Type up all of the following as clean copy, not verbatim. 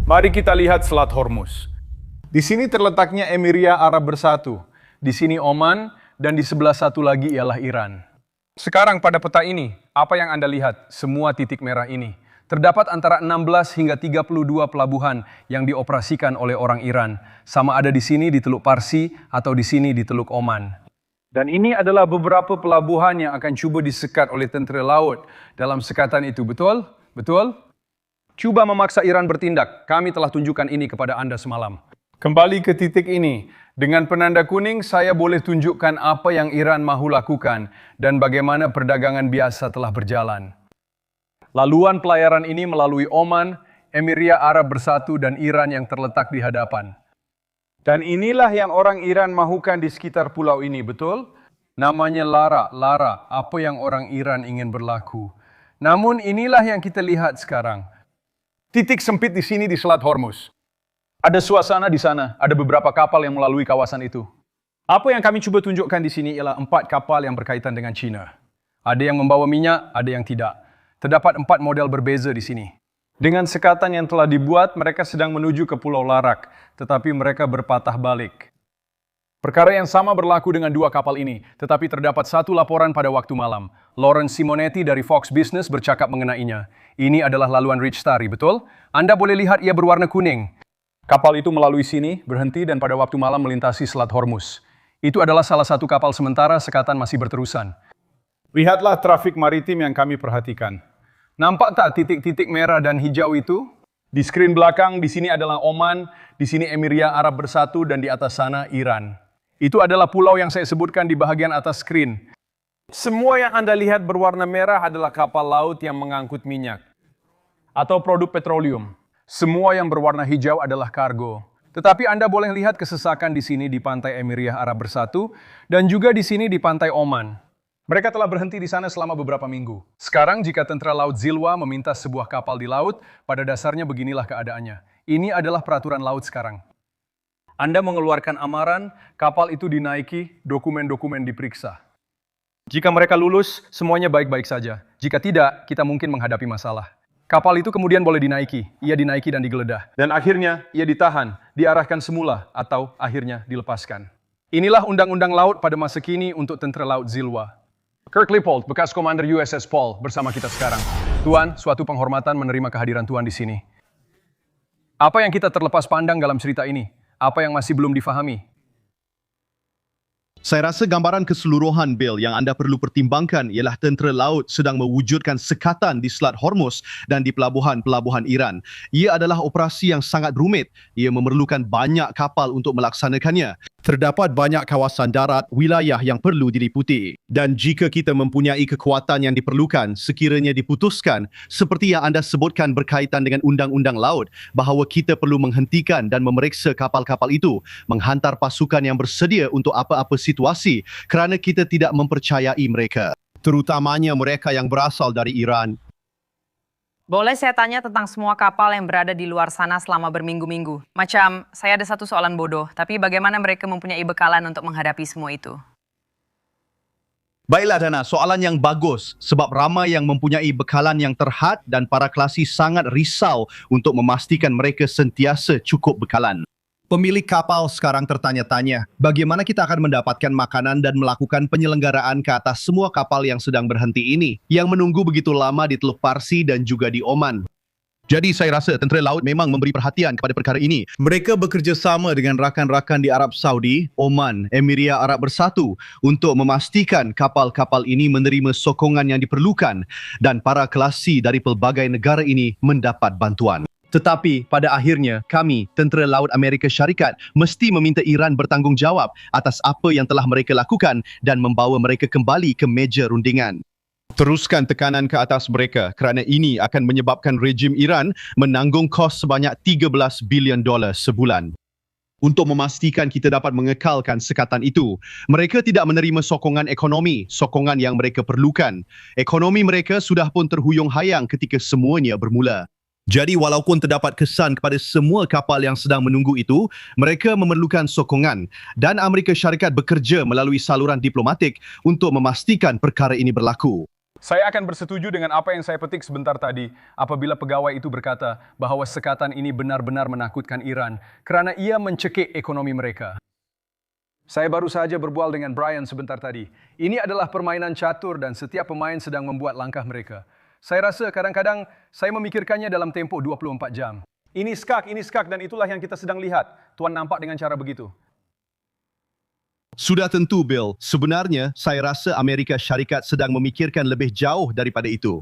Mari kita lihat Selat Hormuz. Di sini terletaknya Emiria Arab Bersatu, di sini Oman, dan di sebelah satu lagi ialah Iran. Sekarang pada peta ini, apa yang Anda lihat? Semua titik merah ini. Terdapat antara 16 hingga 32 pelabuhan yang dioperasikan oleh orang Iran. Sama ada di sini di Teluk Parsi atau di sini di Teluk Oman. Dan ini adalah beberapa pelabuhan yang akan cuba disekat oleh tentera laut dalam sekatan itu, betul? Betul? Cuba memaksa Iran bertindak. Kami telah tunjukkan ini kepada Anda semalam. Kembali ke titik ini. Dengan penanda kuning, saya boleh tunjukkan apa yang Iran mahu lakukan dan bagaimana perdagangan biasa telah berjalan. Laluan pelayaran ini melalui Oman, Emiria Arab Bersatu, dan Iran yang terletak di hadapan. Dan inilah yang orang Iran mahukan di sekitar pulau ini, betul? Namanya Lara, apa yang orang Iran ingin berlaku. Namun inilah yang kita lihat sekarang. Titik sempit di sini di Selat Hormuz. Ada suasana di sana, ada beberapa kapal yang melalui kawasan itu. Apa yang kami coba tunjukkan di sini ialah 4 kapal yang berkaitan dengan China. Ada yang membawa minyak, ada yang tidak. Terdapat 4 model berbeza di sini. Dengan sekatan yang telah dibuat, mereka sedang menuju ke Pulau Larak, tetapi mereka berpatah balik. Perkara yang sama berlaku dengan 2 kapal ini, tetapi terdapat satu laporan pada waktu malam. Lawrence Simonetti dari Fox Business bercakap mengenainya. Ini adalah laluan Rich Starry, betul? Anda boleh lihat ia berwarna kuning. Kapal itu melalui sini, berhenti dan pada waktu malam melintasi Selat Hormuz. Itu adalah salah satu kapal sementara, sekatan masih berterusan. Lihatlah trafik maritim yang kami perhatikan. Nampak tak titik-titik merah dan hijau itu? Di skrin belakang, di sini adalah Oman, di sini Emiria Arab Bersatu, dan di atas sana Iran. Itu adalah pulau yang saya sebutkan di bahagian atas skrin. Semua yang Anda lihat berwarna merah adalah kapal laut yang mengangkut minyak atau produk petroleum. Semua yang berwarna hijau adalah kargo. Tetapi Anda boleh lihat kesesakan di sini di pantai Emiria Arab Bersatu dan juga di sini di pantai Oman. Mereka telah berhenti di sana selama beberapa minggu. Sekarang jika tentara laut Zilwa meminta sebuah kapal di laut, pada dasarnya beginilah keadaannya. Ini adalah peraturan laut sekarang. Anda mengeluarkan amaran, kapal itu dinaiki, dokumen-dokumen diperiksa. Jika mereka lulus, semuanya baik-baik saja. Jika tidak, kita mungkin menghadapi masalah. Kapal itu kemudian boleh dinaiki, ia dinaiki dan digeledah. Dan akhirnya, ia ditahan, diarahkan semula, atau akhirnya dilepaskan. Inilah undang-undang laut pada masa kini untuk tentara laut Zilwa. Kirk Lippold, bekas komander USS Paul, bersama kita sekarang. Tuan, suatu penghormatan menerima kehadiran Tuan di sini. Apa yang kita terlepas pandang dalam cerita ini? Apa yang masih belum difahami? Saya rasa gambaran keseluruhan, Bill, yang anda perlu pertimbangkan ialah tentera laut sedang mewujudkan sekatan di Selat Hormuz dan di pelabuhan-pelabuhan Iran. Ia adalah operasi yang sangat rumit. Ia memerlukan banyak kapal untuk melaksanakannya. Terdapat banyak kawasan darat, wilayah yang perlu diliputi. Dan jika kita mempunyai kekuatan yang diperlukan, sekiranya diputuskan, seperti yang anda sebutkan berkaitan dengan undang-undang laut, bahawa kita perlu menghentikan dan memeriksa kapal-kapal itu, menghantar pasukan yang bersedia untuk apa-apa situasi kerana kita tidak mempercayai mereka. Terutamanya mereka yang berasal dari Iran. Boleh saya tanya tentang semua kapal yang berada di luar sana selama berminggu-minggu? Macam, saya ada satu soalan bodoh, tapi bagaimana mereka mempunyai bekalan untuk menghadapi semua itu? Baiklah Dana, soalan yang bagus sebab ramai yang mempunyai bekalan yang terhad dan para kelasi sangat risau untuk memastikan mereka sentiasa cukup bekalan. Pemilik kapal sekarang tertanya-tanya, bagaimana kita akan mendapatkan makanan dan melakukan penyelenggaraan ke atas semua kapal yang sedang berhenti ini, yang menunggu begitu lama di Teluk Parsi dan juga di Oman. Jadi saya rasa tentera laut memang memberi perhatian kepada perkara ini. Mereka bekerjasama dengan rakan-rakan di Arab Saudi, Oman, Emiria Arab Bersatu untuk memastikan kapal-kapal ini menerima sokongan yang diperlukan dan para kelasi dari pelbagai negara ini mendapat bantuan. Tetapi pada akhirnya kami, Tentera Laut Amerika Syarikat, mesti meminta Iran bertanggungjawab atas apa yang telah mereka lakukan dan membawa mereka kembali ke meja rundingan. Teruskan tekanan ke atas mereka kerana ini akan menyebabkan rejim Iran menanggung kos sebanyak $13 bilion sebulan. Untuk memastikan kita dapat mengekalkan sekatan itu, mereka tidak menerima sokongan ekonomi, sokongan yang mereka perlukan. Ekonomi mereka sudah pun terhuyung hayang ketika semuanya bermula. Jadi walaupun terdapat kesan kepada semua kapal yang sedang menunggu itu, mereka memerlukan sokongan dan Amerika Syarikat bekerja melalui saluran diplomatik untuk memastikan perkara ini berlaku. Saya akan bersetuju dengan apa yang saya petik sebentar tadi apabila pegawai itu berkata bahwa sekatan ini benar-benar menakutkan Iran kerana ia mencekik ekonomi mereka. Saya baru saja berbual dengan Brian sebentar tadi. Ini adalah permainan catur dan setiap pemain sedang membuat langkah mereka. Saya rasa kadang-kadang saya memikirkannya dalam tempoh 24 jam. Ini skak, dan itulah yang kita sedang lihat. Tuan nampak dengan cara begitu. Sudah tentu, Bill. Sebenarnya, saya rasa Amerika Syarikat sedang memikirkan lebih jauh daripada itu.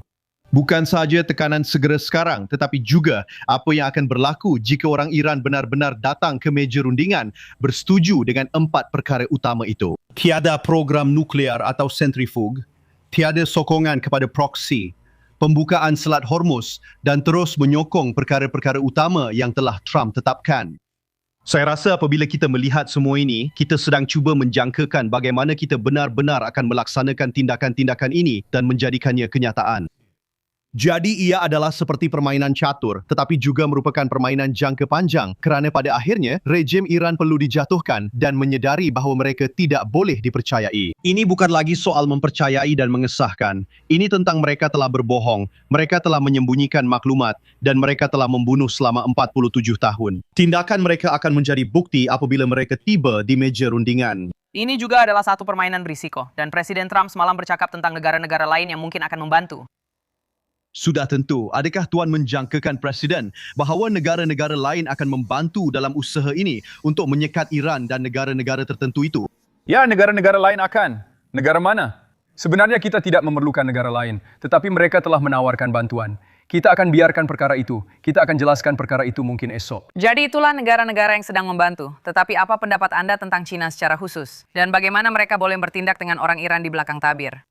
Bukan sahaja tekanan segera sekarang, tetapi juga apa yang akan berlaku jika orang Iran benar-benar datang ke meja rundingan bersetuju dengan 4 perkara utama itu. Tiada program nuklear atau sentrifug, tiada sokongan kepada proksi, pembukaan Selat Hormuz dan terus menyokong perkara-perkara utama yang telah Trump tetapkan. Saya rasa apabila kita melihat semua ini, kita sedang cuba menjangkakan bagaimana kita benar-benar akan melaksanakan tindakan-tindakan ini dan menjadikannya kenyataan. Jadi ia adalah seperti permainan catur, tetapi juga merupakan permainan jangka panjang kerana pada akhirnya rejim Iran perlu dijatuhkan dan menyedari bahawa mereka tidak boleh dipercayai. Ini bukan lagi soal mempercayai dan mengesahkan. Ini tentang mereka telah berbohong, mereka telah menyembunyikan maklumat dan mereka telah membunuh selama 47 tahun. Tindakan mereka akan menjadi bukti apabila mereka tiba di meja rundingan. Ini juga adalah satu permainan berisiko, dan Presiden Trump semalam bercakap tentang negara-negara lain yang mungkin akan membantu. Sudah tentu, adakah Tuan menjangkakan Presiden bahawa negara-negara lain akan membantu dalam usaha ini untuk menyekat Iran dan negara-negara tertentu itu? Ya, negara-negara lain akan. Negara mana? Sebenarnya kita tidak memerlukan negara lain, tetapi mereka telah menawarkan bantuan. Kita akan biarkan perkara itu. Kita akan jelaskan perkara itu mungkin esok. Jadi itulah negara-negara yang sedang membantu. Tetapi apa pendapat Anda tentang China secara khusus? Dan bagaimana mereka boleh bertindak dengan orang Iran di belakang tabir?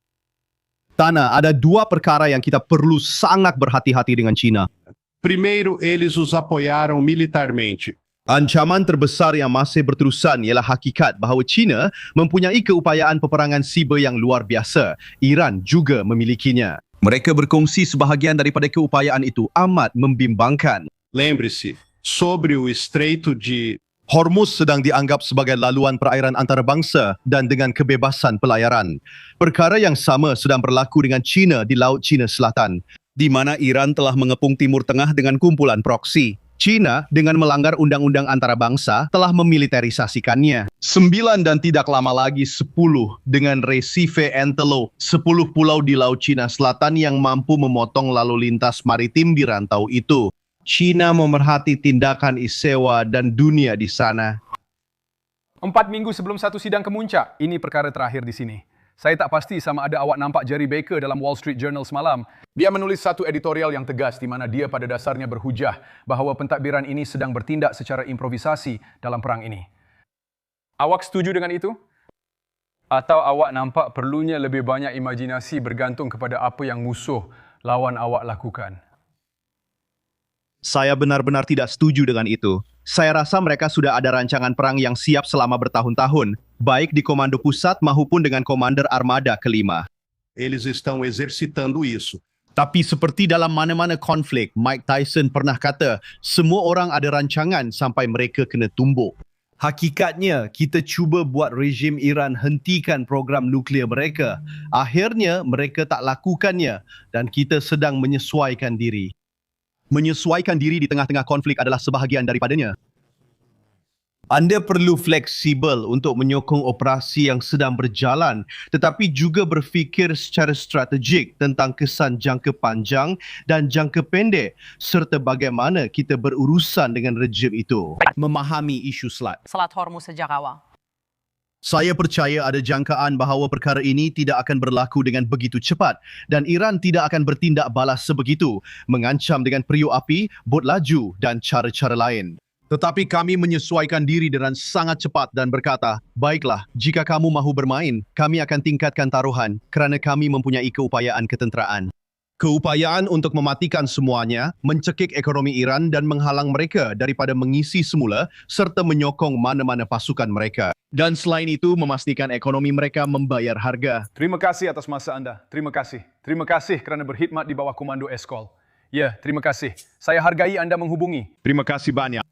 Tana, ada 2 perkara yang kita perlu sangat berhati-hati dengan China. Primeiro, eles os apoiaram militarmente. Ancaman terbesar yang masih berterusan ialah hakikat bahawa China mempunyai keupayaan peperangan siber yang luar biasa. Iran juga memilikinya. Mereka berkongsi sebahagian daripada keupayaan itu amat membimbangkan. Lembre-se, sobre o Estreito de Hormuz sedang dianggap sebagai laluan perairan antarabangsa dan dengan kebebasan pelayaran. Perkara yang sama sedang berlaku dengan China di Laut China Selatan, di mana Iran telah mengepung Timur Tengah dengan kumpulan proksi. China dengan melanggar undang-undang antarabangsa telah memiliterisasikannya. 9 dan tidak lama lagi 10 dengan Recife Antelo, 10 pulau di Laut China Selatan yang mampu memotong lalu lintas maritim di rantau itu. China memerhati tindakan Isewa dan dunia di sana. 4 minggu sebelum satu sidang kemuncak, ini perkara terakhir di sini. Saya tak pasti sama ada awak nampak Jerry Baker dalam Wall Street Journal semalam. Dia menulis satu editorial yang tegas di mana dia pada dasarnya berhujah bahawa pentadbiran ini sedang bertindak secara improvisasi dalam perang ini. Awak setuju dengan itu? Atau awak nampak perlunya lebih banyak imajinasi bergantung kepada apa yang musuh lawan awak lakukan? Saya benar-benar tidak setuju dengan itu. Saya rasa mereka sudah ada rancangan perang yang siap selama bertahun-tahun, baik di Komando Pusat maupun dengan Komander Armada kelima. eles estão exercitando isso. Tapi seperti dalam mana-mana konflik, Mike Tyson pernah kata, semua orang ada rancangan sampai mereka kena tumbuk. Hakikatnya, kita cuba buat rejim Iran hentikan program nuklear mereka. Akhirnya, mereka tak lakukannya dan kita sedang menyesuaikan diri. Menyesuaikan diri di tengah-tengah konflik adalah sebahagian daripadanya. Anda perlu fleksibel untuk menyokong operasi yang sedang berjalan, tetapi juga berfikir secara strategik tentang kesan jangka panjang dan jangka pendek serta bagaimana kita berurusan dengan rejim itu. Memahami isu Selat. Selat Hormuz sejak awal. Saya percaya ada jangkaan bahawa perkara ini tidak akan berlaku dengan begitu cepat dan Iran tidak akan bertindak balas sebegitu, mengancam dengan periuk api, bot laju dan cara-cara lain. Tetapi kami menyesuaikan diri dengan sangat cepat dan berkata, baiklah, jika kamu mahu bermain, kami akan tingkatkan taruhan kerana kami mempunyai keupayaan ketenteraan. Keupayaan untuk mematikan semuanya, mencekik ekonomi Iran dan menghalang mereka daripada mengisi semula serta menyokong mana-mana pasukan mereka. Dan selain itu, memastikan ekonomi mereka membayar harga. Terima kasih atas masa anda. Terima kasih. Terima kasih kerana berkhidmat di bawah komando Eskol. Ya, terima kasih. Saya hargai anda menghubungi. Terima kasih banyak.